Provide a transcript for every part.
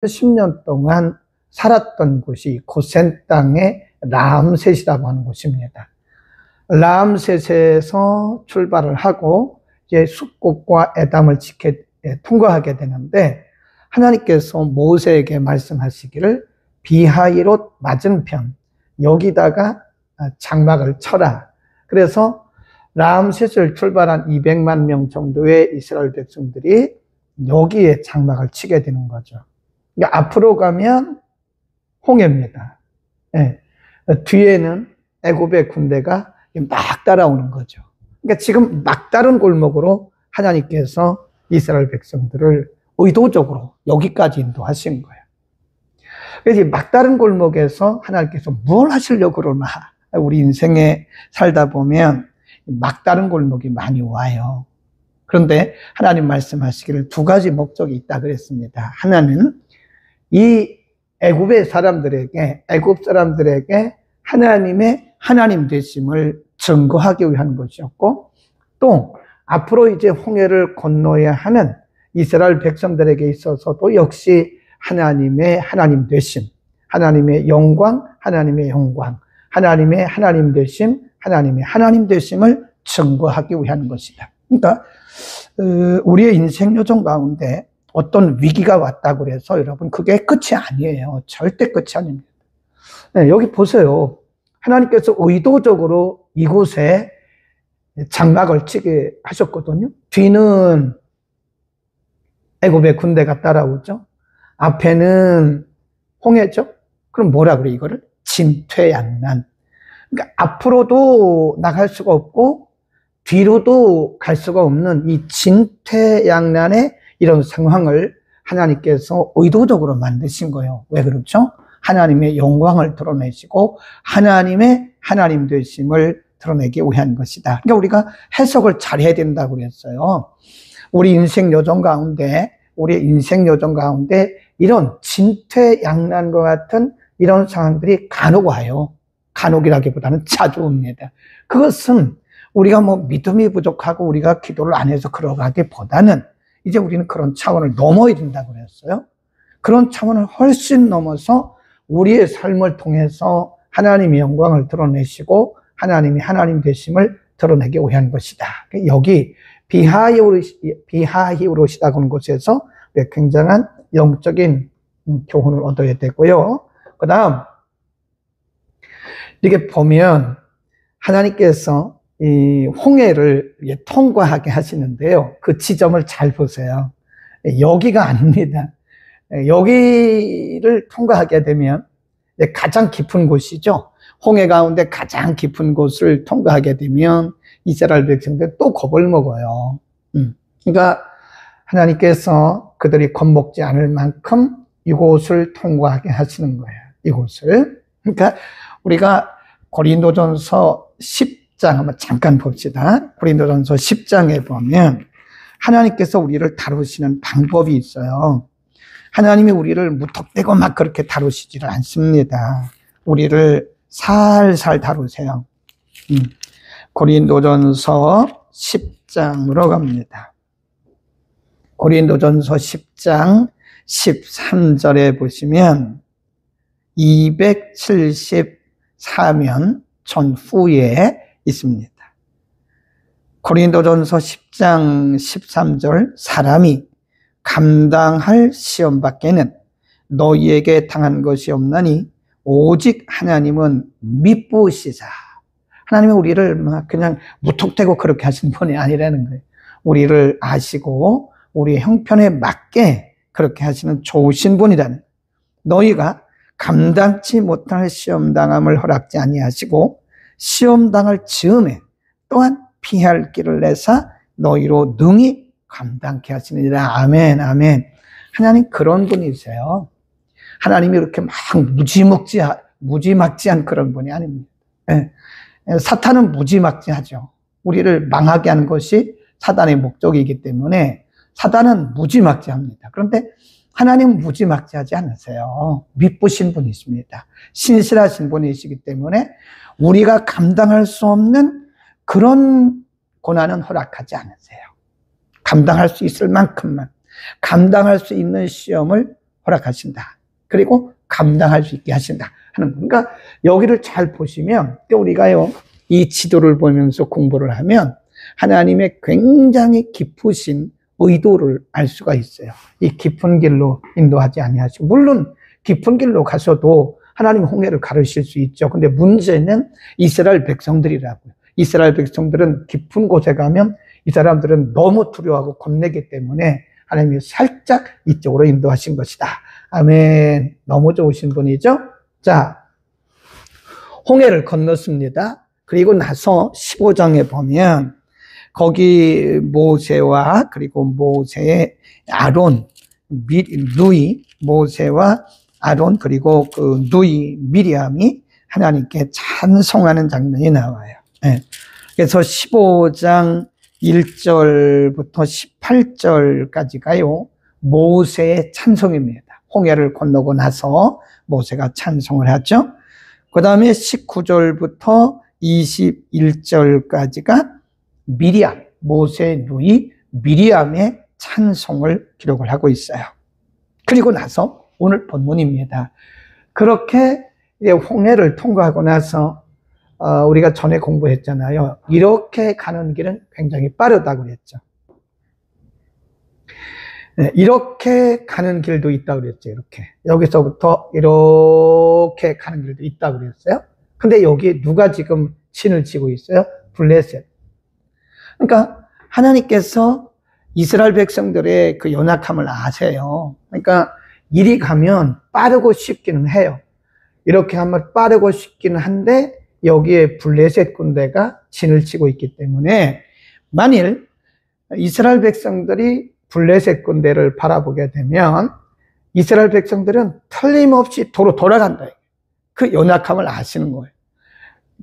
10년 동안 살았던 곳이 고센 땅의 라암셋이라고 하는 곳입니다. 라암셋에서 출발을 하고 이제 숫꽃과 에담을 통과하게 되는데, 하나님께서 모세에게 말씀하시기를 비하이롯 맞은편 여기다가 장막을 쳐라. 그래서 라암셋을 출발한 200만 명 정도의 이스라엘 백성들이 여기에 장막을 치게 되는 거죠. 그러니까 앞으로 가면 홍해입니다. 네. 뒤에는 애굽의 군대가 막 따라오는 거죠. 그러니까 지금 막다른 골목으로 하나님께서 이스라엘 백성들을 의도적으로 여기까지 인도하신 거예요. 그래서 이 막다른 골목에서 하나님께서 뭘 하시려고 그러나, 우리 인생에 살다 보면 막다른 골목이 많이 와요. 그런데 하나님 말씀하시기를 두 가지 목적이 있다 그랬습니다. 하나는 이 애굽 사람들에게 하나님의 하나님 되심을 증거하기 위한 것이었고, 또 앞으로 이제 홍해를 건너야 하는 이스라엘 백성들에게 있어서도 역시 하나님의 하나님 되심, 하나님의 영광, 하나님의 하나님 되심, 하나님의 하나님 되심을 증거하기 위한 것이다. 그러니까 우리의 인생 요정 가운데 어떤 위기가 왔다고 그래서 여러분 그게 끝이 아니에요. 절대 끝이 아닙니다. 네, 여기 보세요. 하나님께서 의도적으로 이곳에 장막을 치게 하셨거든요. 뒤는 애굽의 군대가 따라오죠. 앞에는 홍해죠. 그럼 뭐라 그래 이거를? 진퇴양난. 그러니까 앞으로도 나갈 수가 없고 뒤로도 갈 수가 없는 이 진퇴양난의 이런 상황을 하나님께서 의도적으로 만드신 거예요. 왜 그렇죠? 하나님의 영광을 드러내시고 하나님의 하나님 되심을 드러내기 위한 것이다. 그러니까 우리가 해석을 잘 해야 된다고 그랬어요. 우리 인생 요정 가운데 이런 진퇴양난과 같은 이런 상황들이 간혹 와요. 간혹이라기보다는 자주 옵니다. 그것은 우리가 믿음이 부족하고 우리가 기도를 안 해서 그러기보다는 이제 우리는 그런 차원을 넘어야 된다고 그랬어요. 그런 차원을 훨씬 넘어서 우리의 삶을 통해서 하나님의 영광을 드러내시고 하나님이 하나님 되심을 드러내기 위한 것이다. 여기 비하히우롯이라고 하는 곳에서 굉장한 영적인 교훈을 얻어야 되고요. 그 다음 이렇게 보면 하나님께서 이 홍해를 통과하게 하시는데요. 그 지점을 잘 보세요. 여기가 아닙니다. 여기를 통과하게 되면 가장 깊은 곳이죠. 홍해 가운데 가장 깊은 곳을 통과하게 되면 이스라엘 백성들 또 겁을 먹어요. 그러니까 하나님께서 그들이 겁먹지 않을 만큼 이곳을 통과하게 하시는 거예요. 이곳을. 그러니까 우리가 고린도전서 10장 한번 잠깐 봅시다. 고린도전서 10장에 보면 하나님께서 우리를 다루시는 방법이 있어요. 하나님이 우리를 무턱대고 막 그렇게 다루시지를 않습니다. 우리를 살살 다루세요. 고린도전서 10장으로 갑니다. 고린도전서 10장 13절에 보시면 274면 전후에 있습니다. 고린도전서 10장 13절 사람이 감당할 시험 밖에는 너희에게 당한 것이 없나니 오직 하나님은 미쁘시사. 하나님은 우리를 막 그냥 무턱대고 그렇게 하신 분이 아니라는 거예요. 우리를 아시고 우리의 형편에 맞게 그렇게 하시는 좋으신 분이라는. 너희가 감당치 못할 시험당함을 허락지 아니하시고 시험당할 즈음에 또한 피할 길을 내사 너희로 능히 감당케 하시느니라. 아멘, 아멘. 하나님 그런 분이세요. 하나님이 이렇게 막 무지막지한 그런 분이 아닙니다. 네. 사탄은 무지막지하죠. 우리를 망하게 하는 것이 사단의 목적이기 때문에 사단은 무지막지합니다. 그런데 하나님은 무지막지하지 않으세요. 미쁘신 분이십니다. 신실하신 분이시기 때문에 우리가 감당할 수 없는 그런 고난은 허락하지 않으세요. 감당할 수 있을 만큼만, 감당할 수 있는 시험을 허락하신다. 그리고 감당할 수 있게 하신다 하는 거. 그러니까 여기를 잘 보시면 우리가요, 이 지도를 보면서 공부를 하면 하나님의 굉장히 깊으신 의도를 알 수가 있어요. 이 깊은 길로 인도하지 아니하시고, 물론 깊은 길로 가서도 하나님 홍해를 가르실 수 있죠. 근데 문제는 이스라엘 백성들이라고요. 이스라엘 백성들은 깊은 곳에 가면 이 사람들은 너무 두려워하고 겁내기 때문에 하나님이 살짝 이쪽으로 인도하신 것이다. 아멘. 너무 좋으신 분이죠? 자, 홍해를 건넜습니다. 그리고 나서 15장에 보면 거기 모세와 그리고 모세의 아론, 누이, 모세와 아론 그리고 그 누이 미리암이 하나님께 찬송하는 장면이 나와요. 네. 그래서 15장 1절부터 18절까지가요, 모세의 찬송입니다. 홍해를 건너고 나서 모세가 찬송을 하죠. 그 다음에 19절부터 21절까지가 미리암, 모세의 누이 미리암의 찬송을 기록을 하고 있어요. 그리고 나서 오늘 본문입니다. 그렇게 이제 홍해를 통과하고 나서 우리가 전에 공부했잖아요. 이렇게 가는 길은 굉장히 빠르다고 그랬죠. 네, 이렇게 가는 길도 있다고 그랬죠. 이렇게. 여기서부터 이렇게 가는 길도 있다고 그랬어요. 근데 여기 누가 지금 진을 치고 있어요? 블레셋. 그러니까 하나님께서 이스라엘 백성들의 그 연약함을 아세요. 그러니까 이리 가면 빠르고 쉽기는 해요. 이렇게 하면 빠르고 쉽기는 한데 여기에 블레셋 군대가 진을 치고 있기 때문에 만일 이스라엘 백성들이 블레셋 군대를 바라보게 되면 이스라엘 백성들은 틀림없이 도로 돌아간다. 그 연약함을 아시는 거예요.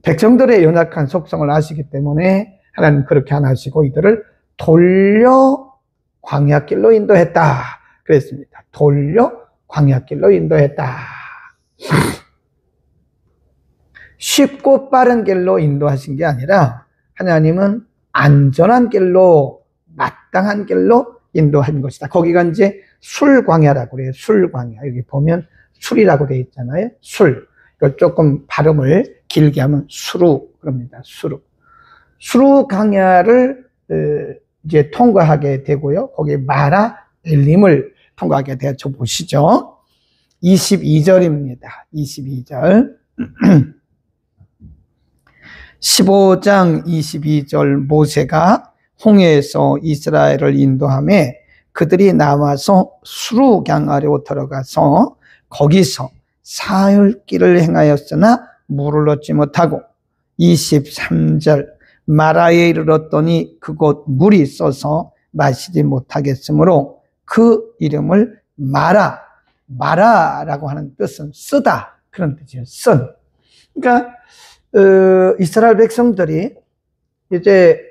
백성들의 연약한 속성을 아시기 때문에 하나님 그렇게 안 하시고 이들을 돌려 광야길로 인도했다. 그랬습니다. 돌려 광야길로 인도했다. 쉽고 빠른 길로 인도하신 게 아니라 하나님은 안전한 길로, 마땅한 길로 인도한 것이다. 거기가 이제 술광야라고 그래요. 술광야. 여기 보면 술이라고 되어 있잖아요. 술. 이걸 조금 발음을 길게 하면 수루 그럽니다. 수루. 수루 강야를 이제 통과하게 되고요. 거기 마라 엘림을 통과하게 되죠. 보시죠. 22절입니다. 22절. 15장 22절 모세가 홍해에서 이스라엘을 인도하며 그들이 나와서 수루강아리로 들어가서 거기서 사흘길을 행하였으나 물을 얻지 못하고 23절 마라에 이르렀더니 그곳 물이 있어서 마시지 못하겠으므로 그 이름을 마라라고 하는 뜻은 쓰다 그런 뜻이에요. 쓴. 그러니까 이스라엘 백성들이 이제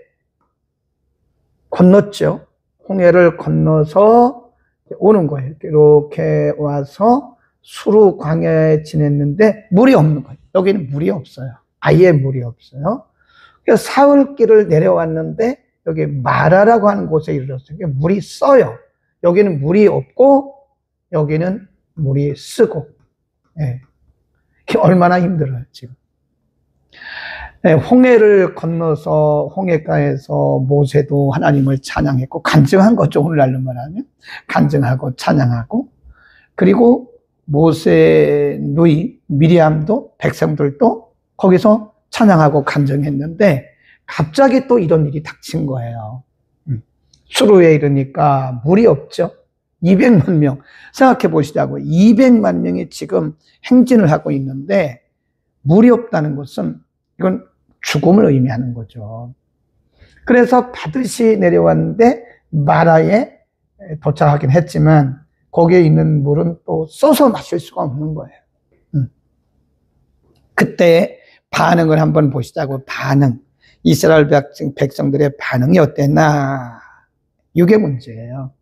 건넜죠. 홍해를 건너서 오는 거예요. 이렇게 와서 수루 광야에 지냈는데 물이 없는 거예요. 여기는 물이 없어요. 아예 물이 없어요. 그래서 사흘길을 내려왔는데 여기 마라라고 하는 곳에 이르렀어요. 물이 써요. 여기는 물이 없고 여기는 물이 쓰고. 예. 얼마나 힘들어요 지금. 네, 홍해를 건너서 홍해가에서 모세도 하나님을 찬양했고 간증한 거죠. 오늘날로 말하면 간증하고 찬양하고, 그리고 모세 누이 미리암도 백성들도 거기서 찬양하고 간증했는데 갑자기 또 이런 일이 닥친 거예요. 수루에 이르니까 물이 없죠. 200만 명 생각해 보시자고. 200만 명이 지금 행진을 하고 있는데 물이 없다는 것은 이건 죽음을 의미하는 거죠. 그래서 반드시 내려왔는데 마라에 도착하긴 했지만 거기에 있는 물은 또 써서 마실 수가 없는 거예요. 그때 반응을 한번 보시자고. 반응. 이스라엘 백성들의 반응이 어땠나? 이게 문제예요.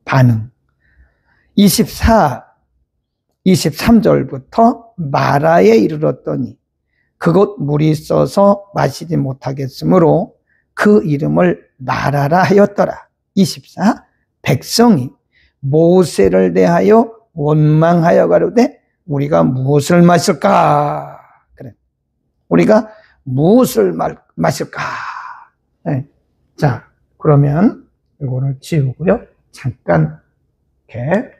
반응. 23절부터 마라에 이르렀더니 그곳 물이 있어서 마시지 못하겠으므로 그 이름을 마라라 하였더라. 24. 백성이 모세를 대하여 원망하여 가로되 우리가 무엇을 마실까? 그래. 우리가 무엇을 마실까? 네. 자, 그러면 이거를 지우고요. 잠깐 이렇게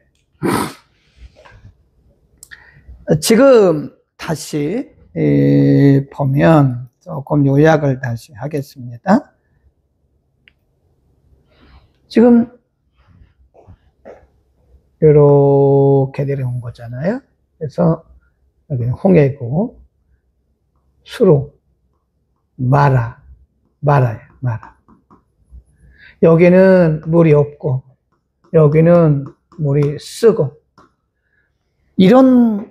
지금 다시 보면 조금 요약을 다시 하겠습니다. 지금 이렇게 내려온 거잖아요. 그래서 여기는 홍해고 수로 마라예요. 마라. 여기는 물이 없고 여기는 물이 쓰고 이런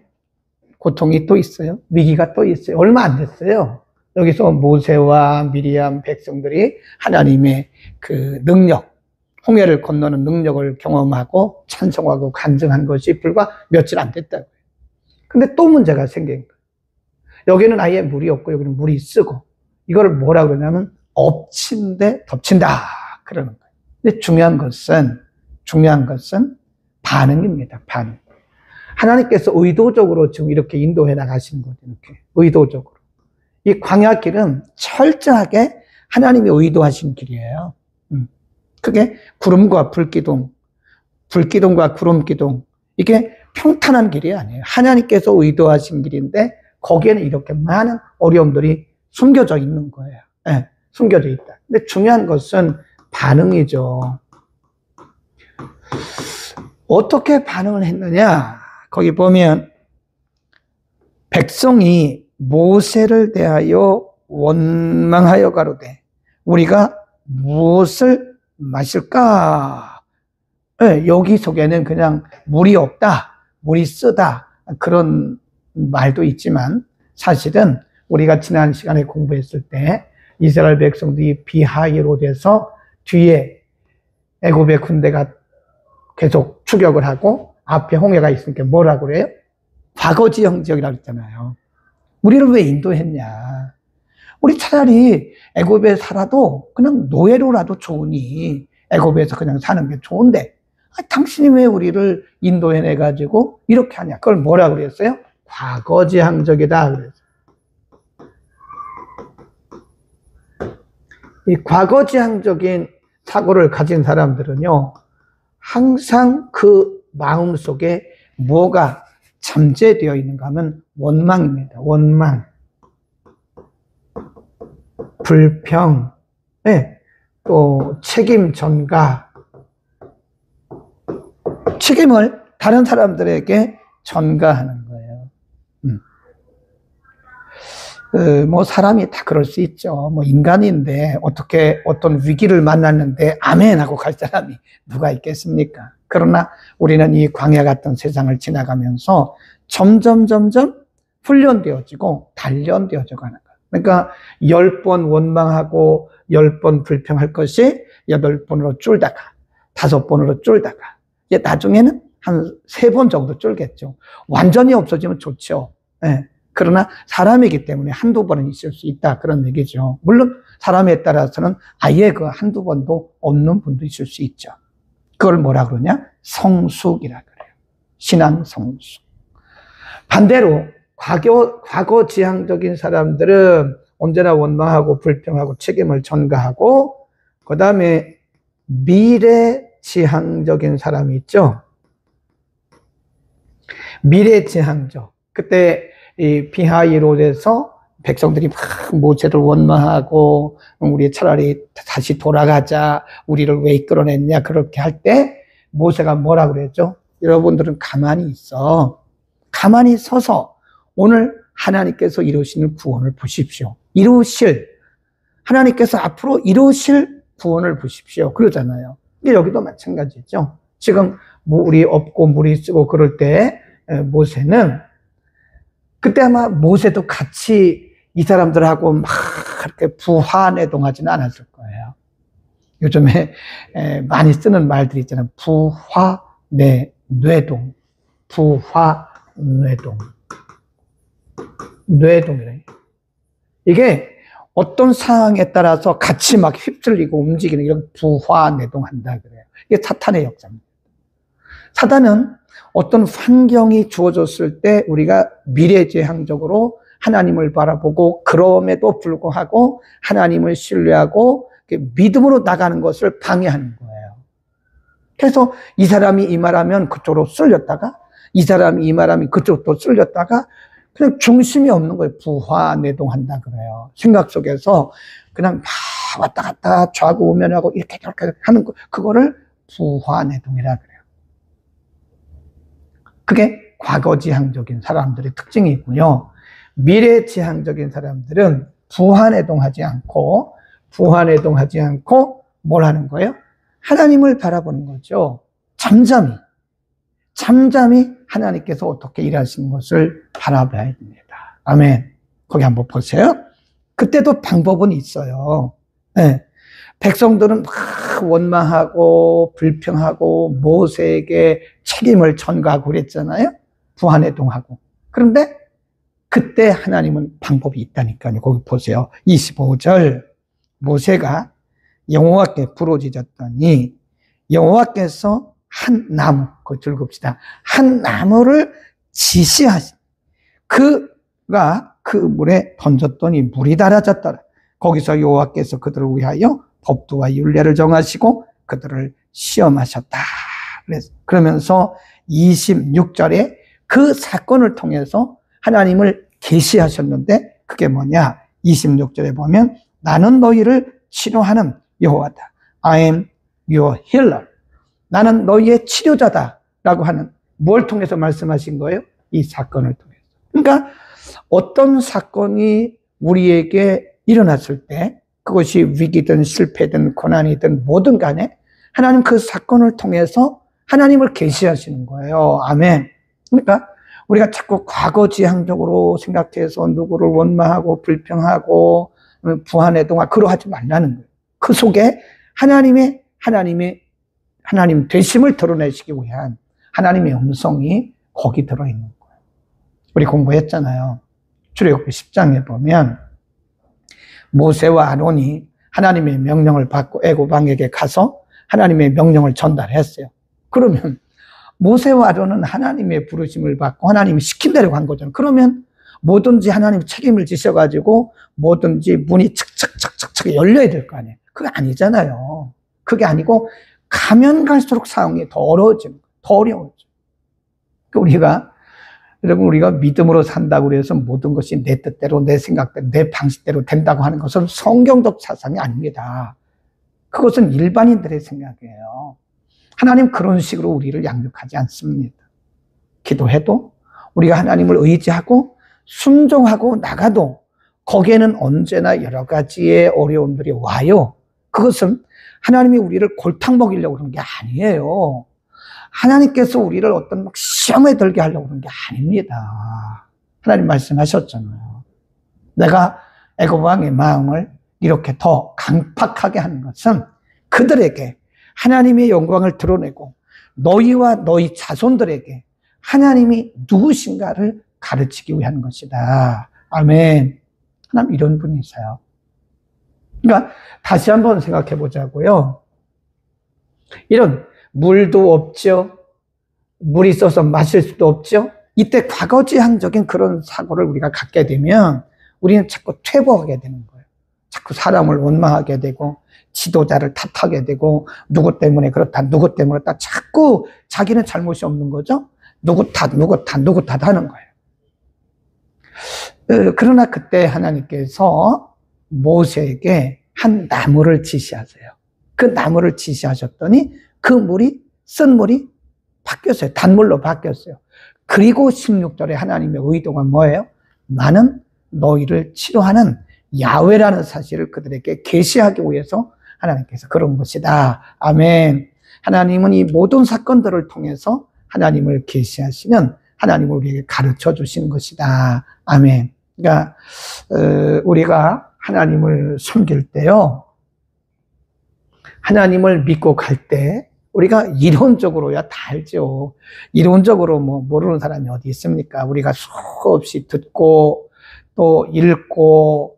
고통이 또 있어요. 위기가 또 있어요. 얼마 안 됐어요. 여기서 모세와 미리암 백성들이 하나님의 그 능력, 홍해를 건너는 능력을 경험하고 찬송하고 간증한 것이 불과 며칠 안 됐다고요. 근데 또 문제가 생긴 거예요. 여기는 아예 물이 없고 여기는 물이 쓰고 이거를 뭐라 그러냐면 엎친데 덮친다 그러는 거예요. 근데 중요한 것은 반응입니다. 반응. 하나님께서 의도적으로 지금 이렇게 인도해 나가시는 거죠. 이렇게 의도적으로. 이 광야길은 철저하게 하나님이 의도하신 길이에요. 그게 구름과 불기둥과 구름기둥. 이게 평탄한 길이 아니에요. 하나님께서 의도하신 길인데 거기에는 이렇게 많은 어려움들이 숨겨져 있는 거예요. 네, 숨겨져 있다. 근데 중요한 것은 반응이죠. 어떻게 반응을 했느냐? 거기 보면 백성이 모세를 대하여 원망하여 가로되 우리가 무엇을 마실까? 네, 여기 속에는 그냥 물이 없다, 물이 쓰다 그런 말도 있지만 사실은 우리가 지난 시간에 공부했을 때 이스라엘 백성들이 비하이로 돼서 뒤에 애굽의 군대가 계속 추격을 하고 앞에 홍해가 있으니까 뭐라고 그래요? 과거지형적이라고 했잖아요. 우리를 왜 인도했냐? 우리 차라리 애굽에 살아도 그냥 노예로라도 좋으니 애굽에서 그냥 사는 게 좋은데 당신이 왜 우리를 인도해내가지고 이렇게 하냐? 그걸 뭐라고 그랬어요? 과거지향적이다 그랬어요. 이 과거지향적인 사고를 가진 사람들은요, 항상 그 마음 속에 뭐가 잠재되어 있는가 하면 원망입니다. 원망. 불평. 네. 또 책임 전가. 책임을 다른 사람들에게 전가하는 거예요. 뭐 사람이 다 그럴 수 있죠. 뭐 인간인데 어떻게 어떤 위기를 만났는데 아멘 하고 갈 사람이 누가 있겠습니까? 그러나 우리는 이 광야 같은 세상을 지나가면서 점점 훈련되어지고 단련되어져 가는 거예요. 그러니까 10번 원망하고 10번 불평할 것이 8번으로 줄다가 5번으로 줄다가 나중에는 한 3번 정도 줄겠죠. 완전히 없어지면 좋죠. 네. 그러나 사람이기 때문에 한두 번은 있을 수 있다 그런 얘기죠. 물론 사람에 따라서는 아예 그 한두 번도 없는 분도 있을 수 있죠. 그걸 뭐라 그러냐? 성숙이라 그래요. 신앙 성숙. 반대로 과거지향적인 사람들은 언제나 원망하고 불평하고 책임을 전가하고 그 다음에 미래지향적인 사람이 있죠. 미래지향적. 그때 이 비하이롯에서 백성들이 막 모세를 원망하고 우리 차라리 다시 돌아가자, 우리를 왜 이끌어냈냐 그렇게 할 때 모세가 뭐라 그랬죠? 여러분들은 가만히 있어. 가만히 서서 오늘 하나님께서 이루시는 구원을 보십시오. 하나님께서 앞으로 이루실 구원을 보십시오. 그러잖아요. 근데 여기도 마찬가지죠. 지금 물이 없고 물이 쓰고 그럴 때 모세는 그때 아마 모세도 같이 이 사람들하고 막 그렇게 부화내동하지는 않았을 거예요. 요즘에 많이 쓰는 말들이 있잖아요. 부화내동. 뇌동이래. 이게 어떤 상황에 따라서 같이 막 휩쓸리고 움직이는 이런 부화내동한다 그래요. 이게 사탄의 역사입니다. 사단은 어떤 환경이 주어졌을 때 우리가 미래지향적으로 하나님을 바라보고 그럼에도 불구하고 하나님을 신뢰하고 믿음으로 나가는 것을 방해하는 거예요. 그래서 이 사람이 이 말하면 그쪽으로 쏠렸다가 이 사람이 이 말하면 그쪽으로 쏠렸다가 그냥 중심이 없는 거예요. 부화내동한다 그래요. 생각 속에서 그냥 막 왔다 갔다 좌고 우면하고 이렇게 저렇게 하는 거, 그거를 부화내동이라 그래요. 그게 과거지향적인 사람들의 특징이고요. 미래지향적인 사람들은 부화내동하지 않고 뭘 하는 거예요? 하나님을 바라보는 거죠. 잠잠히 하나님께서 어떻게 일하시는 것을 바라봐야 됩니다. 아멘. 거기 한번 보세요. 그때도 방법은 있어요. 네. 백성들은 막 원망하고 불평하고 모세에게 책임을 전가하고 그랬잖아요. 부하내동하고. 그런데 그때 하나님은 방법이 있다니까요. 거기 보세요. 25절. 모세가 여호와께 부르짖었더니 여호와께서 한 나무, 그거 읽읍시다. 한 나무를 지시하시. 그가 그 물에 던졌더니 물이 달아졌더라. 거기서 여호와께서 그들을 위하여 법도와 율례를 정하시고 그들을 시험하셨다. 그러면서 26절에 그 사건을 통해서 하나님을 계시하셨는데 그게 뭐냐? 26절에 보면 나는 너희를 치료하는 여호와다. I am your healer. 나는 너희의 치료자다 라고 하는, 뭘 통해서 말씀하신 거예요? 이 사건을 통해서. 그러니까 어떤 사건이 우리에게 일어났을 때 그것이 위기든 실패든 고난이든 뭐든 간에 하나님 그 사건을 통해서 하나님을 계시하시는 거예요. 아멘. 그러니까 우리가 자꾸 과거지향적으로 생각해서 누구를 원망하고 불평하고 부하내동하고 그러하지 말라는 거예요. 그 속에 하나님 되심을 드러내시기 위한 하나님의 음성이 거기 들어있는 거예요. 우리 공부했잖아요. 출애굽기 10장에 보면 모세와 아론이 하나님의 명령을 받고 애굽 왕에게 가서 하나님의 명령을 전달했어요. 그러면 모세와 아론은 하나님의 부르심을 받고 하나님이 시킨 대로 간 거잖아요. 그러면 뭐든지 하나님 책임을 지셔가지고 뭐든지 문이 척척척척 열려야 될 거 아니에요. 그게 아니잖아요. 그게 아니고 가면 갈수록 상황이 더 어려워지는 거예요. 더 어려워져. 우리가 믿음으로 산다고 해서 모든 것이 내 뜻대로, 내 생각대로, 내 방식대로 된다고 하는 것은 성경적 사상이 아닙니다. 그것은 일반인들의 생각이에요. 하나님 그런 식으로 우리를 양육하지 않습니다. 기도해도 우리가 하나님을 의지하고 순종하고 나가도 거기에는 언제나 여러 가지의 어려움들이 와요. 그것은 하나님이 우리를 골탕 먹이려고 그러는 게 아니에요. 하나님께서 우리를 어떤 시험에 들게 하려고 그러는 게 아닙니다. 하나님 말씀하셨잖아요. 내가 애굽 왕의 마음을 이렇게 더 강팍하게 하는 것은 그들에게 하나님의 영광을 드러내고 너희와 너희 자손들에게 하나님이 누구신가를 가르치기 위한 것이다. 아멘. 하나님 이런 분이세요. 그러니까 다시 한번 생각해 보자고요. 이런 물도 없죠. 물이 있어서 마실 수도 없죠. 이때 과거지향적인 그런 사고를 우리가 갖게 되면 우리는 자꾸 퇴보하게 되는 거예요. 자꾸 사람을 원망하게 되고 지도자를 탓하게 되고 누구 때문에 그렇다, 누구 때문에 그렇다. 자꾸 자기는 잘못이 없는 거죠. 누구 탓 하는 거예요. 그러나 그때 하나님께서 모세에게 한 나무를 지시하세요. 그 나무를 지시하셨더니 그 쓴 물이 바뀌었어요. 단물로 바뀌었어요. 그리고 16절에 하나님의 의도가 뭐예요? 나는 너희를 치료하는 야훼라는 사실을 그들에게 계시하기 위해서 하나님께서 그런 것이다. 아멘. 하나님은 이 모든 사건들을 통해서 하나님을 계시하시는, 하나님을 우리에게 가르쳐 주시는 것이다. 아멘. 그러니까 우리가 하나님을 섬길 때요, 하나님을 믿고 갈 때 우리가 이론적으로야 다 알죠. 이론적으로 모르는 사람이 어디 있습니까? 우리가 수없이 듣고 또 읽고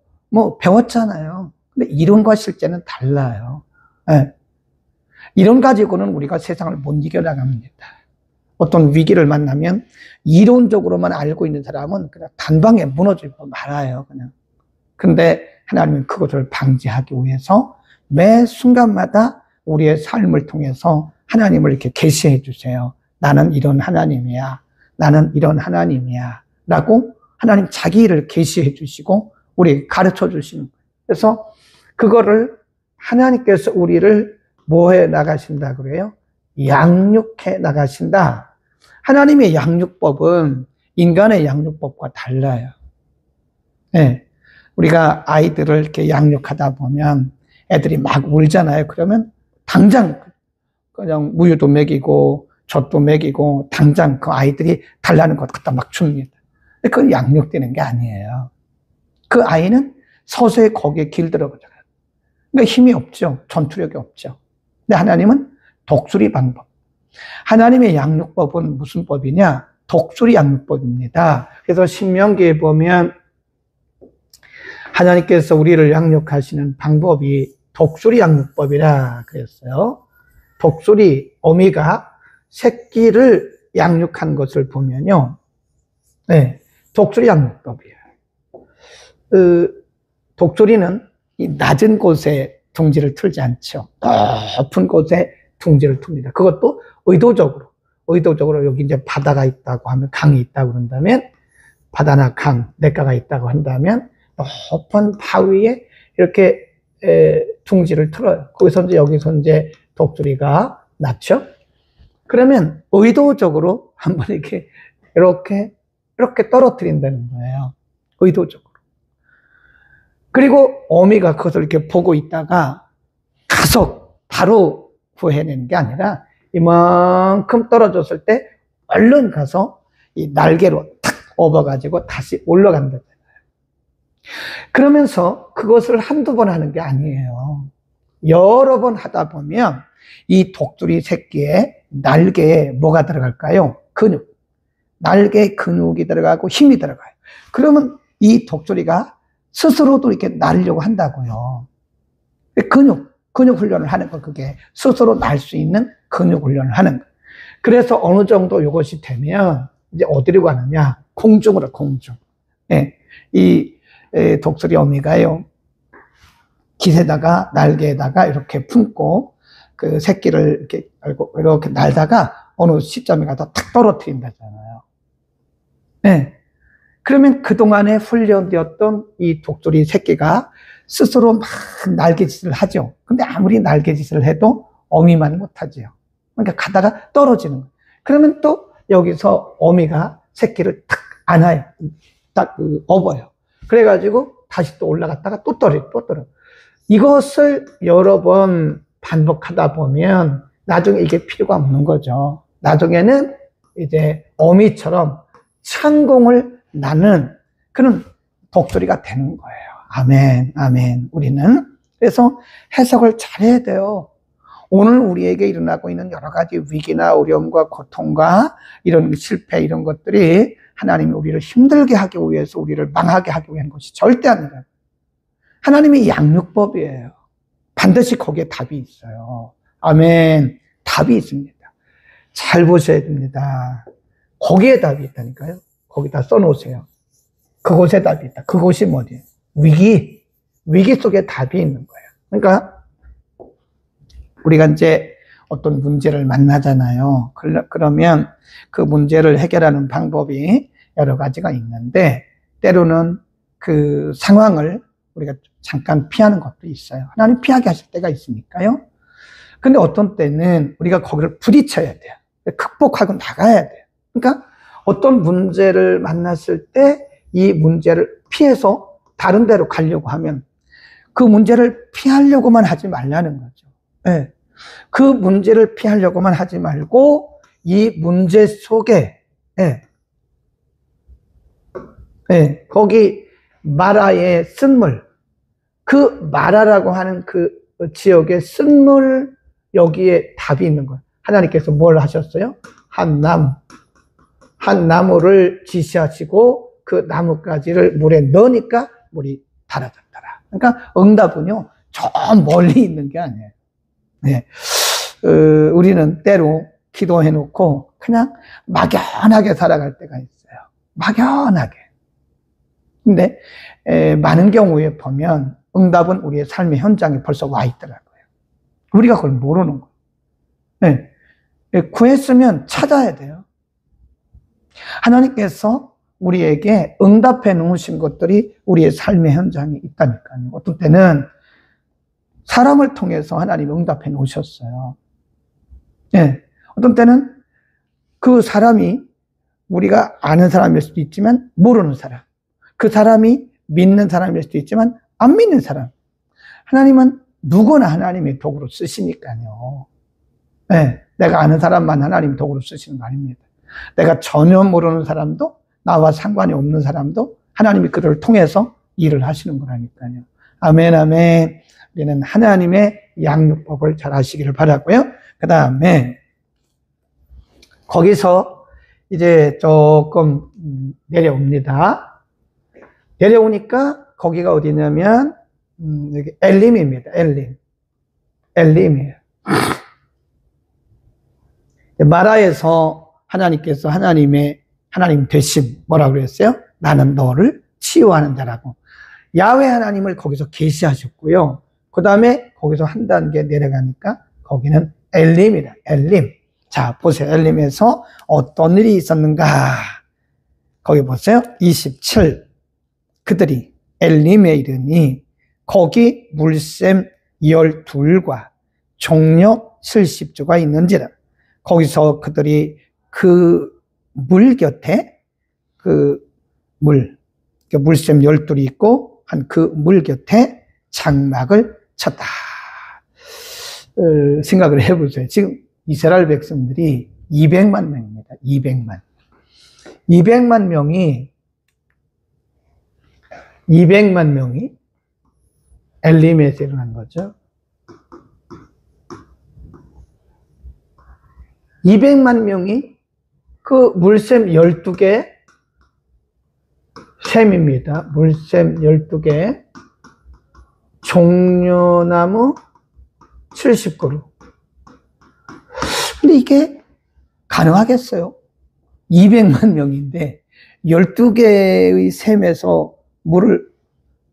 배웠잖아요. 근데 이론과 실제는 달라요. 네. 이론 가지고는 우리가 세상을 못 이겨나갑니다. 어떤 위기를 만나면 이론적으로만 알고 있는 사람은 그냥 단방에 무너지고 말아요, 그냥. 근데 하나님은 그것을 방지하기 위해서 매 순간마다 우리의 삶을 통해서 하나님을 이렇게 계시해 주세요. 나는 이런 하나님이야. 나는 이런 하나님이야. 라고 하나님 자기 일을 계시해 주시고 우리에게 가르쳐 주시는 거예요. 그래서 그거를 하나님께서 우리를 뭐 해 나가신다 그래요? 양육해 나가신다. 하나님의 양육법은 인간의 양육법과 달라요. 네. 우리가 아이들을 이렇게 양육하다 보면 애들이 막 울잖아요. 그러면 당장 그냥 우유도 먹이고 젖도 먹이고 당장 그 아이들이 달라는 것 갖다 막 줍니다. 그건 양육되는 게 아니에요. 그 아이는 서서히 거기에 길들어가잖아요. 그러니까 힘이 없죠. 전투력이 없죠. 근데 하나님은 독수리 방법. 하나님의 양육법은 무슨 법이냐? 독수리 양육법입니다. 그래서 신명기에 보면 하나님께서 우리를 양육하시는 방법이 독수리 양육법이라 그랬어요. 독수리, 어미가 새끼를 양육한 것을 보면요. 네, 독수리 양육법이에요. 독수리는 이 낮은 곳에 둥지를 틀지 않죠. 높은 곳에 둥지를 틉니다. 그것도 의도적으로 여기 이제 바다가 있다고 하면 강이 있다고 그런다면 바다나 강, 냇가가 있다고 한다면 높은 바위에 이렇게 둥지를 틀어요. 거기서 이제 여기서 이제 독수리가 낳죠. 그러면 의도적으로 한번 이렇게 떨어뜨린다는 거예요. 의도적으로. 그리고 어미가 그것을 이렇게 보고 있다가 가서 바로 구해내는 게 아니라 이만큼 떨어졌을 때 얼른 가서 이 날개로 탁 업어가지고 다시 올라간다. 그러면서 그것을 한두 번 하는 게 아니에요. 여러 번 하다 보면 이 독수리 새끼의 날개에 뭐가 들어갈까요? 근육. 날개에 근육이 들어가고 힘이 들어가요. 그러면 이 독수리가 스스로도 이렇게 날려고 한다고요. 근육 훈련을 하는 거, 그게 스스로 날 수 있는 근육 훈련을 하는 거. 그래서 어느 정도 이것이 되면 이제 어디로 가느냐? 공중으로, 공중. 예. 이 독수리 어미가요, 깃에다가 날개에다가 이렇게 품고 그 새끼를 이렇게 날다가 어느 시점에 가서 탁 떨어뜨린다잖아요. 네. 그러면 그동안에 훈련되었던 이 독수리 새끼가 스스로 막 날개짓을 하죠. 근데 아무리 날개짓을 해도 어미만 못하죠. 그러니까 가다가 떨어지는 거예요. 그러면 또 여기서 어미가 새끼를 탁 안아요. 딱 업어요. 그래가지고 다시 또 올라갔다가 또 떨어져. 이것을 여러 번 반복하다 보면 나중에 이게 필요가 없는 거죠. 나중에는 이제 어미처럼 창공을 나는 그런 독수리가 되는 거예요. 아멘, 아멘. 우리는 그래서 해석을 잘해야 돼요. 오늘 우리에게 일어나고 있는 여러 가지 위기나 어려움과 고통과 이런 실패 이런 것들이 하나님이 우리를 힘들게 하기 위해서 우리를 망하게 하기 위한 것이 절대 아니라 하나님의 양육법이에요. 반드시 거기에 답이 있어요. 아멘. 답이 있습니다. 잘 보셔야 됩니다. 거기에 답이 있다니까요. 거기다 써놓으세요. 그곳에 답이 있다. 그곳이 뭐지? 위기 속에 답이 있는 거예요. 그러니까 우리가 이제 어떤 문제를 만나잖아요. 그러면 그 문제를 해결하는 방법이 여러 가지가 있는데 때로는 그 상황을 우리가 잠깐 피하는 것도 있어요. 하나님 피하게 하실 때가 있으니까요. 근데 어떤 때는 우리가 거기를 부딪혀야 돼요. 극복하고 나가야 돼요. 그러니까 어떤 문제를 만났을 때 이 문제를 피해서 다른 데로 가려고 하면 그 문제를 피하려고만 하지 말라는 거죠. 네. 그 문제를 피하려고만 하지 말고 이 문제 속에 거기 마라의 쓴물, 그 마라라고 하는 그 지역의 쓴물, 여기에 답이 있는 거예요. 하나님께서 뭘 하셨어요? 한 나무를 지시하시고 그 나뭇가지를 물에 넣으니까 물이 달아졌더라. 그러니까 응답은요, 저 멀리 있는 게 아니에요. 네. 우리는 때로 기도해놓고 그냥 막연하게 살아갈 때가 있어요. 막연하게. 근데 많은 경우에 보면 응답은 우리의 삶의 현장에 벌써 와 있더라고요. 우리가 그걸 모르는 거예요. 네. 구했으면 찾아야 돼요. 하나님께서 우리에게 응답해 놓으신 것들이 우리의 삶의 현장에 있다니까요. 어떤 때는 사람을 통해서 하나님이 응답해 놓으셨어요. 네. 어떤 때는 그 사람이 우리가 아는 사람일 수도 있지만 모르는 사람, 그 사람이 믿는 사람일 수도 있지만 안 믿는 사람. 하나님은 누구나 하나님의 도구로 쓰시니까요. 네, 내가 아는 사람만 하나님 도구로 쓰시는 거 아닙니다. 내가 전혀 모르는 사람도, 나와 상관이 없는 사람도 하나님이 그들을 통해서 일을 하시는 거라니까요. 아멘, 아멘. 우리는 하나님의 양육법을 잘 하시기를 바라고요. 그 다음에 거기서 이제 조금 내려옵니다. 내려오니까 거기가 어디냐면 여기 엘림입니다. 엘림이에요. 마라에서 하나님께서 하나님 되심 뭐라고 그랬어요? 나는 너를 치유하는 자라고. 야훼 하나님을 거기서 계시하셨고요. 그 다음에 거기서 한 단계 내려가니까 거기는 엘림이다. 엘림. 자, 보세요. 엘림에서 어떤 일이 있었는가. 거기 보세요. 27. 그들이 엘림에 이르니 거기 물샘 12과 종려 70조가 있는지라. 거기서 그들이 그 물 곁에 물샘 12이 있고 한 그 물 곁에 장막을 쳤다. 생각을 해보세요. 지금 이스라엘 백성들이 200만 명입니다. 200만 명이 엘림에서 일어난 거죠. 200만 명이 그 물샘 12개 샘입니다. 물샘 12개, 종려나무 70그루. 근데 이게 가능하겠어요? 200만 명인데 12개의 샘에서 물을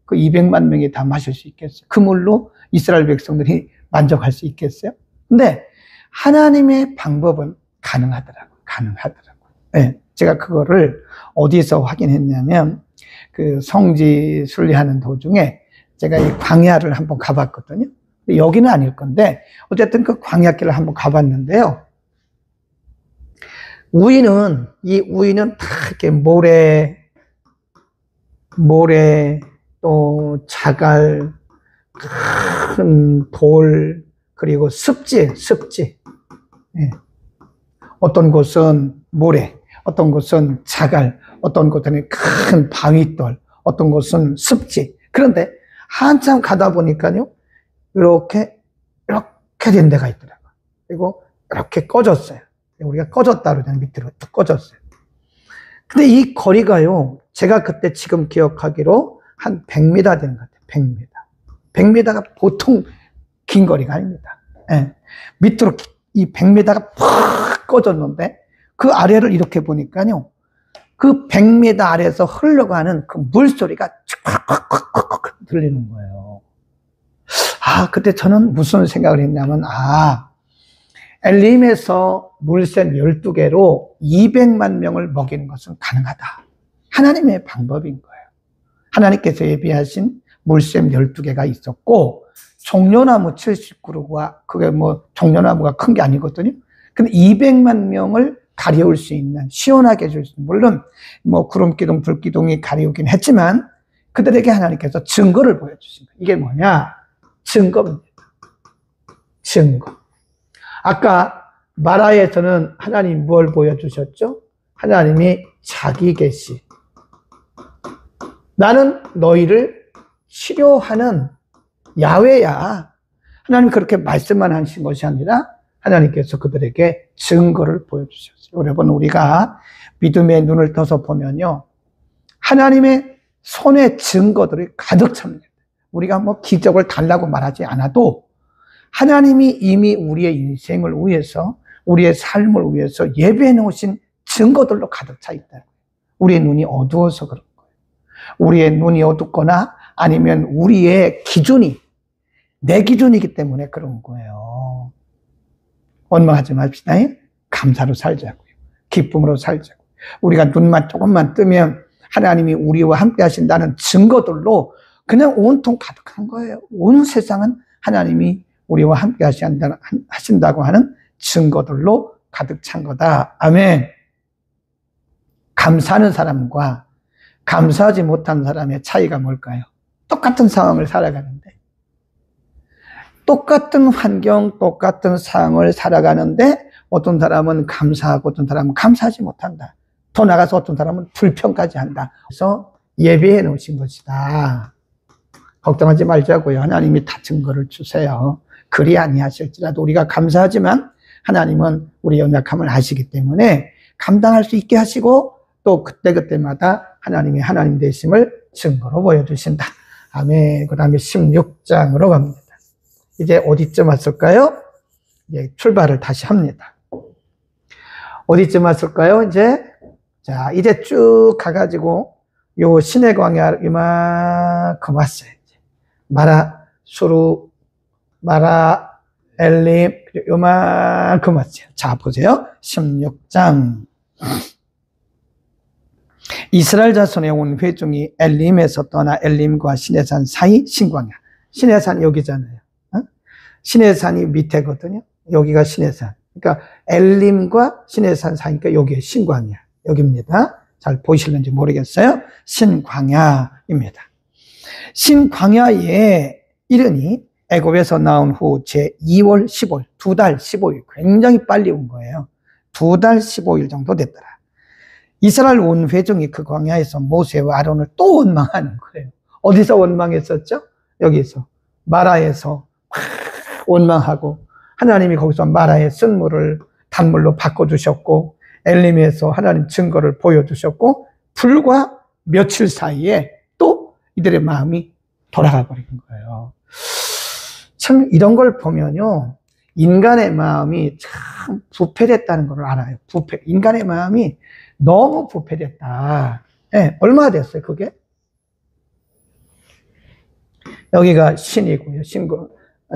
그 200만 명이 다 마실 수 있겠어요? 그 물로 이스라엘 백성들이 만족할 수 있겠어요? 근데 하나님의 방법은 가능하더라고요. 네, 제가 그거를 어디서 확인했냐면 그 성지 순례하는 도중에 제가 이 광야를 한번 가봤거든요. 여기는 아닐 건데 어쨌든 그 광야길을 한번 가봤는데요. 이 우이는 다 이렇게 모래 또 자갈, 큰 돌, 그리고 습지. 예. 어떤 곳은 모래, 어떤 곳은 자갈, 어떤 곳은 큰 바위돌, 어떤 곳은 습지. 그런데 한참 가다 보니까요, 이렇게 된 데가 있더라고요. 그리고 이렇게 꺼졌어요. 우리가 꺼졌다 그러잖아요. 밑으로 뚝 꺼졌어요. 근데 이 거리가요, 제가 그때 지금 기억하기로 한 100m 되는 것 같아요. 100m가 보통 긴 거리가 아닙니다. 예. 밑으로 이 100m가 팍 꺼졌는데 그 아래를 이렇게 보니까요, 그 100m 아래에서 흘러가는 그 물소리가 촥촥촥촥 들리는 거예요. 그때 저는 무슨 생각을 했냐면, 엘림에서 물샘 12개로 200만 명을 먹이는 것은 가능하다. 하나님의 방법인 거예요. 하나님께서 예비하신 물샘 12개가 있었고, 종려나무 70그루가, 그게 종려나무가 큰 게 아니거든요. 근데 200만 명을 가려울 수 있는, 시원하게 해줄 수 있는, 물론, 구름기둥, 불기둥이 가리우긴 했지만, 그들에게 하나님께서 증거를 보여주신 거예요. 이게 뭐냐? 증거입니다. 증거. 아까 마라에서는 하나님 뭘 보여주셨죠? 하나님이 자기 계시. 나는 너희를 치료하는 야훼야. 하나님 그렇게 말씀만 하신 것이 아니라 하나님께서 그들에게 증거를 보여주셨어요. 여러분, 우리가 믿음의 눈을 떠서 보면요, 하나님의 손의 증거들이 가득 찹니다. 우리가 기적을 달라고 말하지 않아도 하나님이 이미 우리의 인생을 위해서 우리의 삶을 위해서 예배해 놓으신 증거들로 가득 차 있다. 우리의 눈이 어두워서 그런 거예요. 우리의 눈이 어둡거나 아니면 우리의 기준이 내 기준이기 때문에 그런 거예요. 원망하지 맙시다. 감사로 살자고요. 기쁨으로 살자고요. 우리가 눈만 조금만 뜨면 하나님이 우리와 함께 하신다는 증거들로 그냥 온통 가득한 거예요. 온 세상은 하나님이 우리와 함께 하신다고 하는 증거들로 가득 찬 거다. 아멘. 감사하는 사람과 감사하지 못한 사람의 차이가 뭘까요? 똑같은 상황을 살아가는데, 똑같은 환경, 똑같은 상황을 살아가는데 어떤 사람은 감사하고 어떤 사람은 감사하지 못한다. 더 나가서 어떤 사람은 불평까지 한다. 그래서 예배해 놓으신 것이다. 걱정하지 말자고요. 하나님이 다 증거를 주세요. 그리 아니하실지라도 우리가 감사하지만 하나님은 우리 연약함을 아시기 때문에 감당할 수 있게 하시고 또 그때그때마다 하나님이 하나님 되심을 증거로 보여주신다. 아멘. 그 다음에 16장으로 갑니다. 이제 어디쯤 왔을까요? 이제 출발을 다시 합니다. 어디쯤 왔을까요? 이제 쭉 가가지고 요 신의 광야 이만큼 왔어요. 마라, 수루, 마라, 엘림, 요만큼 왔어요. 자, 보세요. 16장. 이스라엘 자손의 온 회중이 엘림에서 떠나 엘림과 시내산 사이 신광야. 시내산 여기잖아요. 시내산이 밑에거든요. 여기가 시내산. 그러니까 엘림과 시내산 사이니까 여기에 신광야. 여기입니다. 잘 보이실는지 모르겠어요. 신광야입니다. 신광야에 이르니 애굽에서 나온 후 제2월 15일, 2달 15일, 굉장히 빨리 온 거예요. 2달 15일 정도 됐더라. 이스라엘 온 회중이 그 광야에서 모세와 아론을 또 원망하는 거예요. 어디서 원망했었죠? 여기서 마라에서 원망하고 하나님이 거기서 마라의 쓴물을 단물로 바꿔주셨고 엘림에서 하나님 증거를 보여주셨고 불과 며칠 사이에 또 이들의 마음이 돌아가 버린 거예요. 참 이런 걸 보면요, 인간의 마음이 참 부패됐다는 걸 알아요. 인간의 마음이 너무 부패됐다. 네, 얼마나 됐어요 그게? 여기가 신이고요.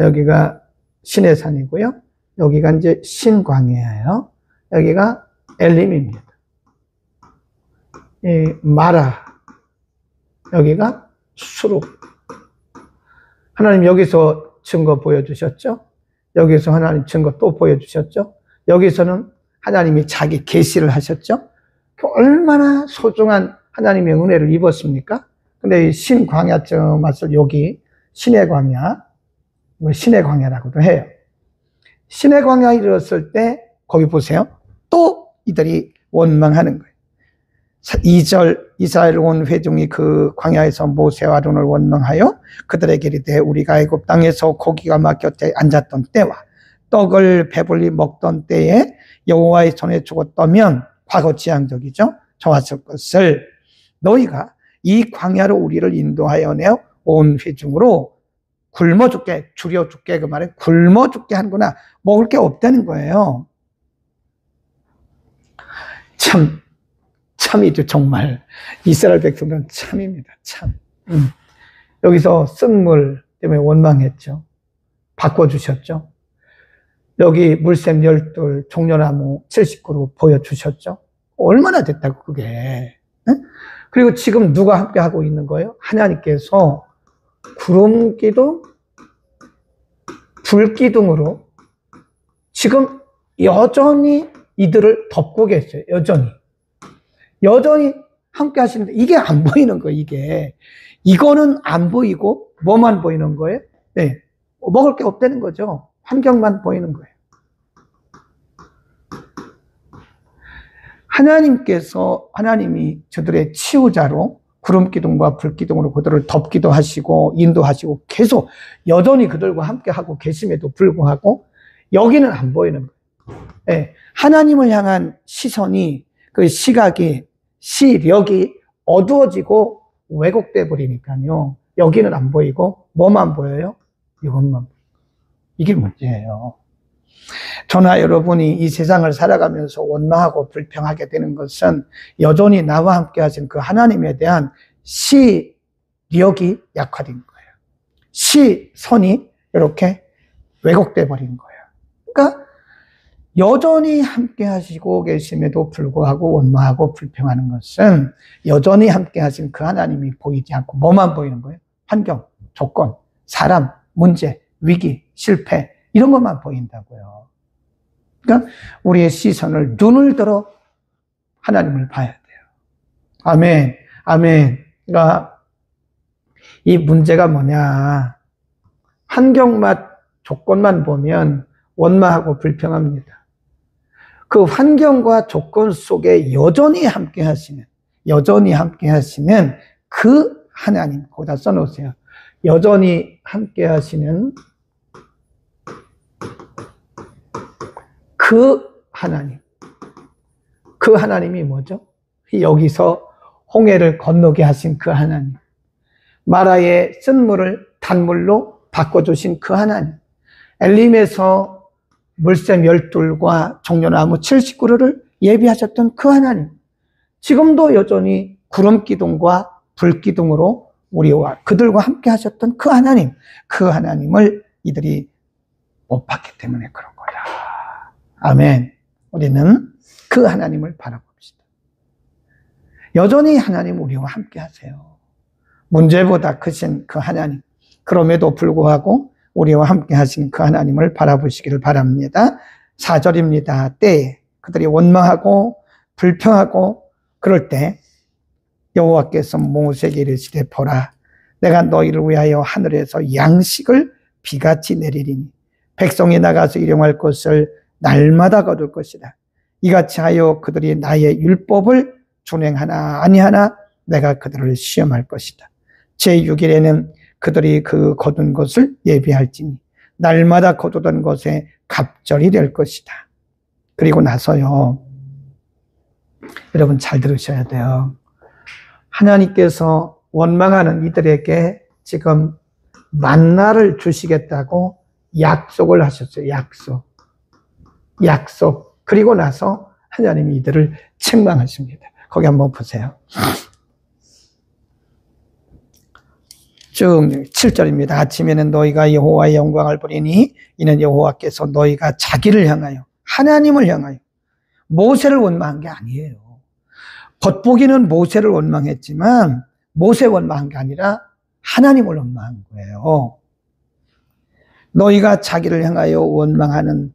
여기가 신의 산이고요. 여기가 이제 신광야예요. 여기가 엘림입니다. 마라. 여기가 수룩. 하나님 여기서 증거 보여주셨죠? 여기서 하나님 증거 또 보여주셨죠? 여기서는 하나님이 자기 계시를 하셨죠? 얼마나 소중한 하나님의 은혜를 입었습니까? 근데 이 신광야쯤 와서 여기 신의 광야, 신의 광야라고도 해요. 신의 광야에 이르렀을 때 거기 보세요. 또 이들이 원망하는 거예요. 2절 이스라엘 온 회중이 그 광야에서 모세와 아론을 원망하여 그들에게 이르되 우리가 애굽 땅에서 고기가 막 곁에 앉았던 때와 떡을 배불리 먹던 때에 여호와의 손에 죽었다면 과거 지향적이죠. 좋았을 것을 너희가 이 광야로 우리를 인도하여 내어 온 회중으로 굶어 죽게, 줄여 죽게, 그 말은 굶어 죽게 하는구나. 먹을 게 없다는 거예요. 참이죠, 정말. 이스라엘 백성들은 참입니다, 참. 여기서 쓴물 때문에 원망했죠. 바꿔주셨죠. 여기 물샘 12, 종려나무 70그루 보여주셨죠. 얼마나 됐다고, 그게. 그리고 지금 누가 함께 하고 있는 거예요? 하나님께서 구름기둥, 불기둥으로 지금 여전히 이들을 덮고 계세요. 여전히 함께 하시는데 이게 안 보이는 거예요, 이게. 이거는 안 보이고 뭐만 보이는 거예요? 네, 먹을 게 없다는 거죠. 환경만 보이는 거예요. 하나님이 저들의 치유자로 구름기둥과 불기둥으로 그들을 덮기도 하시고 인도하시고 계속 여전히 그들과 함께 하고 계심에도 불구하고 여기는 안 보이는 거예요. 네, 하나님을 향한 시선이, 그 시각이, 시력이 어두워지고 왜곡돼 버리니까요. 여기는 안 보이고 뭐만 보여요? 이것만 보여요. 이게 문제예요. 저나 여러분이 이 세상을 살아가면서 원망하고 불평하게 되는 것은 여전히 나와 함께 하신 그 하나님에 대한 시력이 약화된 거예요. 시선이 이렇게 왜곡돼 버린 거예요. 그러니까 여전히 함께 하시고 계심에도 불구하고 원망하고 불평하는 것은 여전히 함께 하신 그 하나님이 보이지 않고 뭐만 보이는 거예요? 환경, 조건, 사람, 문제, 위기, 실패 이런 것만 보인다고요. 그러니까 우리의 시선을 눈을 들어 하나님을 봐야 돼요. 아멘, 아멘. 그러니까 이 문제가 뭐냐? 환경만, 조건만 보면 원망하고 불평합니다. 그 환경과 조건 속에 여전히 함께 하시는 그 하나님, 거기다 써놓으세요. 여전히 함께 하시는 그 하나님. 그 하나님이 뭐죠? 여기서 홍해를 건너게 하신 그 하나님. 마라의 쓴물을 단물로 바꿔주신 그 하나님. 엘림에서 물샘 12과 종려나무 70그루를 예비하셨던 그 하나님. 지금도 여전히 구름 기둥과 불 기둥으로 우리와 그들과 함께 하셨던 그 하나님. 그 하나님을 이들이 못 봤기 때문에 그런 거야. 아멘. 우리는 그 하나님을 바라봅시다. 여전히 하나님 우리와 함께 하세요. 문제보다 크신 그 하나님. 그럼에도 불구하고 우리와 함께 하신 그 하나님을 바라보시기를 바랍니다. 4절입니다. 때에 그들이 원망하고 불평하고 그럴 때 여호와께서 모세에게 이르시되 보라 내가 너희를 위하여 하늘에서 양식을 비같이 내리리니 백성이 나가서 일용할 것을 날마다 거둘 것이다. 이같이 하여 그들이 나의 율법을 준행하나 아니하나 내가 그들을 시험할 것이다. 제6일에는 그들이 그 거둔 것을 예비할지니 날마다 거두던 것에 갑절이 될 것이다. 그리고 나서요. 여러분 잘 들으셔야 돼요. 하나님께서 원망하는 이들에게 지금 만나를 주시겠다고 약속을 하셨어요. 약속. 그리고 나서 하나님이 이들을 책망하십니다. 거기 한번 보세요. 쭉 7절입니다. 아침에는 너희가 여호와의 영광을 보리니 이는 여호와께서 너희가 자기를 향하여 하나님을 향하여 모세를 원망한 게 아니에요. 겉보기는 모세를 원망했지만 모세 원망한 게 아니라 하나님을 원망한 거예요. 너희가 자기를 향하여 원망함을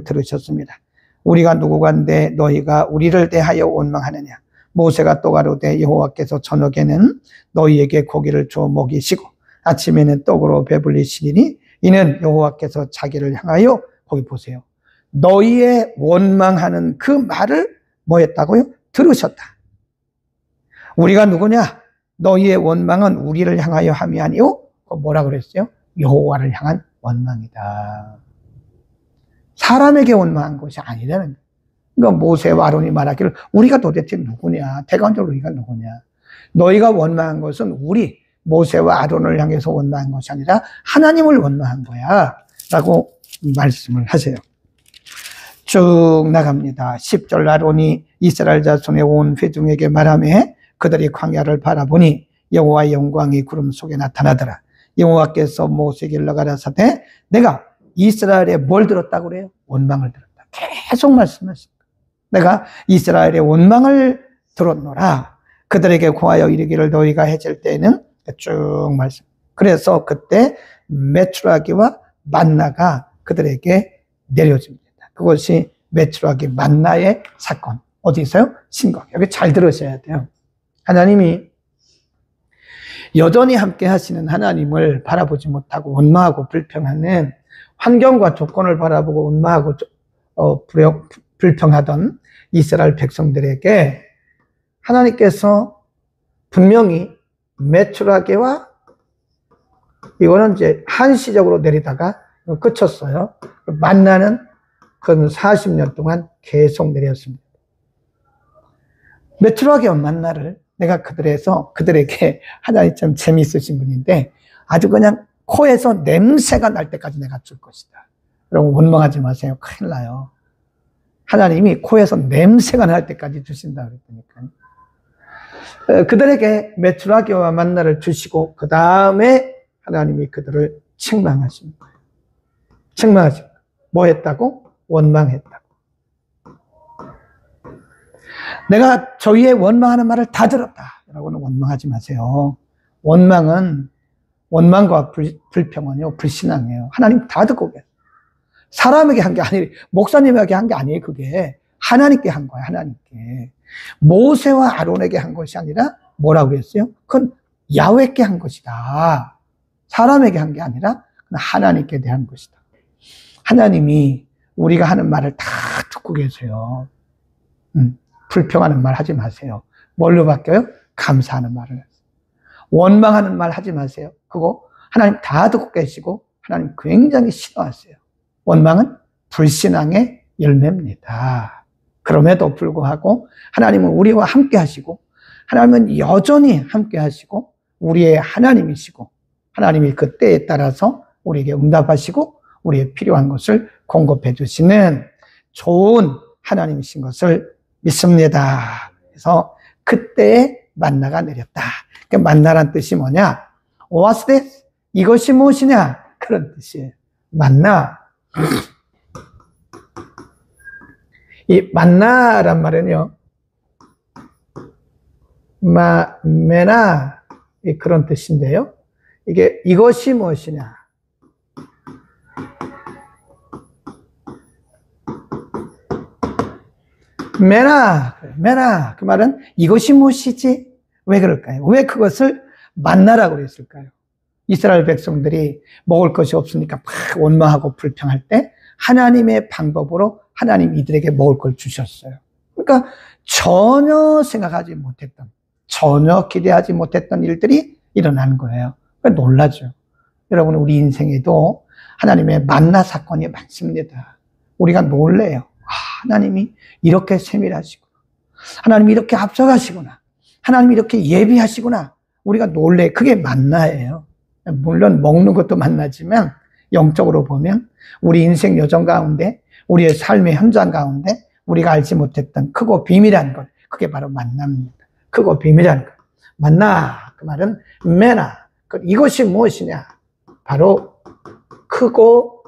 들으셨습니다. 우리가 누구간데 너희가 우리를 대하여 원망하느냐. 모세가 또 가로되 여호와께서 저녁에는 너희에게 고기를 주어 먹이시고 아침에는 떡으로 배불리시리니 이는 여호와께서 자기를 향하여 거기 보세요. 너희의 원망하는 그 말을 뭐 했다고요? 들으셨다. 우리가 누구냐? 너희의 원망은 우리를 향하여 함이 아니요. 뭐라 그랬어요? 여호와를 향한 원망이다. 사람에게 원망한 것이 아니라는 거예요. 그러니까 모세와 아론이 말하기를 우리가 도대체 누구냐? 대관적으로 우리가 누구냐? 너희가 원망한 것은 우리 모세와 아론을 향해서 원망한 것이 아니라 하나님을 원망한 거야 라고 말씀을 하세요. 쭉 나갑니다. 10절 아론이 이스라엘 자손의 온 회중에게 말하며 그들이 광야를 바라보니 여호와의 영광이 구름 속에 나타나더라. 여호와께서 모세에게 일러가라사대 내가 이스라엘에 뭘 들었다고 그래요? 원망을 들었다. 계속 말씀하십니다. 내가 이스라엘의 원망을 들었노라. 그들에게 고하여 이르기를 너희가 해질 때에는 쭉 말씀. 그래서 그때 메추라기와 만나가 그들에게 내려집니다. 그것이 메추라기 만나의 사건. 어디 있어요? 신각. 여기 잘 들으셔야 돼요. 하나님이 여전히 함께 하시는 하나님을 바라보지 못하고 원망하고 불평하는 환경과 조건을 바라보고 원망하고 불평하던 이스라엘 백성들에게 하나님께서 분명히 메추라기와 이거는 이제 한시적으로 내리다가 끝쳤어요. 만나는 그건 40년 동안 계속 내렸습니다. 메추라기와 만나를 내가 그들에게 하나님 참 재미있으신 분인데 아주 그냥 코에서 냄새가 날 때까지 내가 줄 것이다 여러분 원망하지 마세요. 큰일 나요. 하나님이 코에서 냄새가 날 때까지 주신다 그랬으니까요. 그들에게 메추라기와 만나를 주시고 그 다음에 하나님이 그들을 책망하신 거예요. 책망하신 거예요. 뭐 했다고? 원망했다고. 내가 저희의 원망하는 말을 다 들었다 라고는 원망하지 마세요. 원망과 불평은요, 불신앙이에요. 하나님 다 듣고 계세요. 사람에게 한 게 아니에요. 목사님에게 한 게 아니에요. 그게 하나님께 한 거예요. 하나님께. 모세와 아론에게 한 것이 아니라 뭐라고 했어요? 그건 야훼께 한 것이다. 사람에게 한 게 아니라 하나님께 대한 것이다. 하나님이 우리가 하는 말을 다 듣고 계세요. 불평하는 말 하지 마세요. 뭘로 바뀌어요? 감사하는 말을 하세요. 원망하는 말 하지 마세요. 그거 하나님 다 듣고 계시고 하나님 굉장히 싫어하세요. 원망은 불신앙의 열매입니다. 그럼에도 불구하고 하나님은 우리와 함께 하시고 하나님은 여전히 함께 하시고 우리의 하나님이시고 하나님이 그 때에 따라서 우리에게 응답하시고 우리의 필요한 것을 공급해 주시는 좋은 하나님이신 것을 믿습니다. 그래서 그때에 만나가 내렸다. 만나란 뜻이 뭐냐? What's this? 이것이 무엇이냐? 그런 뜻이에요. 만나. 이 만나란 말은요, 메나 그런 뜻인데요. 이것이 무엇이냐? 메나 그 말은 이것이 무엇이지? 왜 그럴까요? 왜 그것을 만나라고 그랬을까요? 이스라엘 백성들이 먹을 것이 없으니까 막 원망하고 불평할 때 하나님의 방법으로 하나님 이들에게 먹을 걸 주셨어요. 그러니까 전혀 생각하지 못했던, 전혀 기대하지 못했던 일들이 일어나는 거예요. 그러니까 놀라죠. 여러분, 우리 인생에도 하나님의 만나 사건이 많습니다. 우리가 놀래요. 하나님이 이렇게 세밀하시고 하나님이 이렇게 앞서가시구나. 하나님이 이렇게 예비하시구나. 우리가 놀래. 그게 만나예요. 물론 먹는 것도 만나지만 영적으로 보면 우리 인생 여정 가운데 우리의 삶의 현장 가운데 우리가 알지 못했던 크고 비밀한 것, 그게 바로 만남입니다. 크고 비밀한 것. 만나, 그 말은 메나. 이것이 무엇이냐? 바로 크고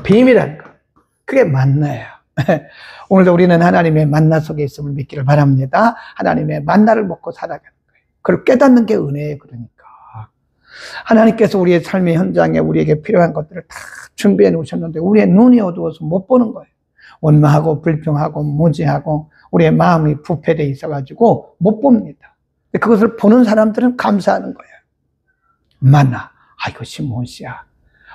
비밀한 것. 그게 만나예요. 오늘도 우리는 하나님의 만나 속에 있음을 믿기를 바랍니다. 하나님의 만나를 먹고 살아가는 거예요. 그걸 깨닫는 게 은혜예요. 그러니까 하나님께서 우리의 삶의 현장에 우리에게 필요한 것들을 다 준비해 놓으셨는데 우리의 눈이 어두워서 못 보는 거예요. 원망하고 불평하고 무지하고 우리의 마음이 부패되어 있어가지고 못 봅니다. 그것을 보는 사람들은 감사하는 거예요. 만나, 이것이 무엇이야?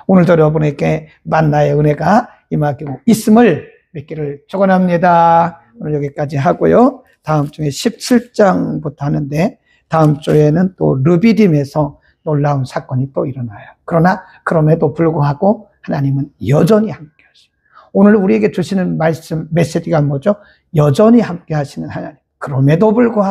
오늘도 여러분에게 만나의 은혜가 임하고 있음을 믿기를 축원합니다. 오늘 여기까지 하고요. 다음 주에 17장부터 하는데 다음 주에는 또 르비딤에서 놀라운 사건이 또 일어나요. 그러나 그럼에도 불구하고 하나님은 여전히 함께 하시고 오늘 우리에게 주시는 말씀 메시지가 뭐죠? 여전히 함께 하시는 하나님. 그럼에도 불구하고